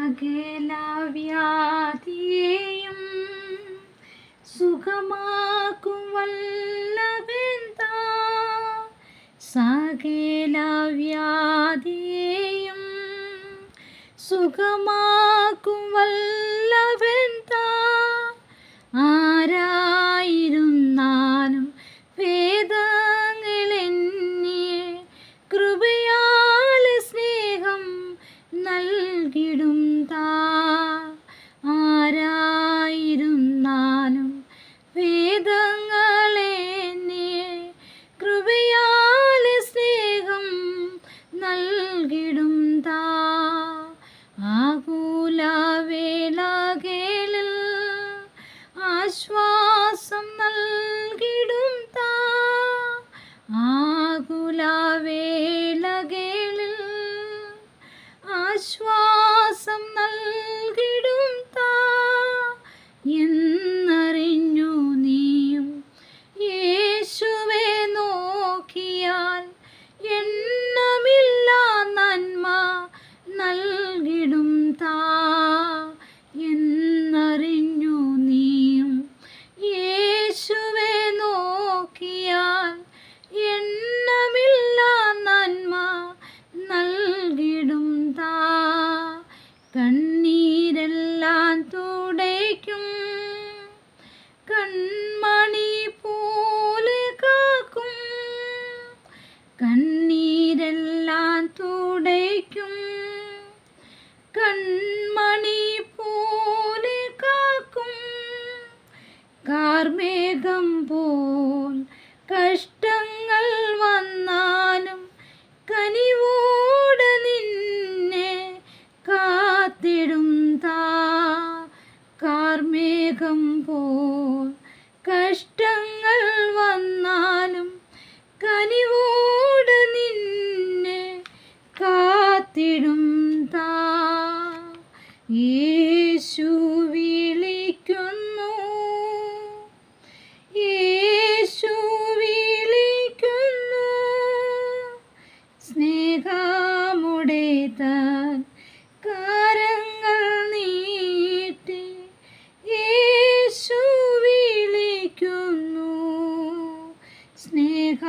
സകല വ്യാധിയെയും സുഖമാക്കും വല്ലഭൻ താൻ. സകല വ്യാധിയെയും സുഖമാക്കും വല്ലഭൻ താൻ. ആരായിരുന്നാലും വേദങ്ങളെന്നിയെ കൃപയാൽ സ്നേഹം നൽകിടും താൻ. ആരായിരുന്നാലും വേദങ്ങളെന്നിയെ കൃപയാൽ സ്നേഹം നൽകിടും താൻ. ആകുലവേളകളിൽ ആശ്വാസം നൽകിടും താൻ. ആകുലവേളകളിൽ ആശ്വാസം നൽകിടും താൻ. എന്നറിഞ്ഞു നീയും യേശുവെ നോക്കിയാൽ എണ്ണമില്ല നന്മ നൽകിടും താൻ. എന്നറിഞ്ഞു നീയും യേശുവെ നോക്കിയാൽ എണ്ണമില്ല നന്മ നൽകിടും താൻ. കണ്ണീരെല്ലാം തുടയ്ക്കും കൺമണി പോലെ കാക്കും. കണ്ണീരെല്ലാം തുടയ്ക്കും കൺമണി പോലെ കാക്കും. കാർമേഘം പോൽ കഷ്ടങ്ങൾ വന്നാലും കനിവോടെ നിന്നെ കാത്തിടും താൻ. കാർമേഘം പോൽ കഷ്ടങ്ങൾ വന്നാലും കനിവോടെ നിന്നെ കാത്തിടും താൻ. യേശു വിളിക്കുന്നു, യേശു വിളിക്കുന്നു, സ്നേഹമുടെ താൻ കരങ്ങൾ നീട്ടി. യേശു വിളിക്കുന്നു, സ്നേഹ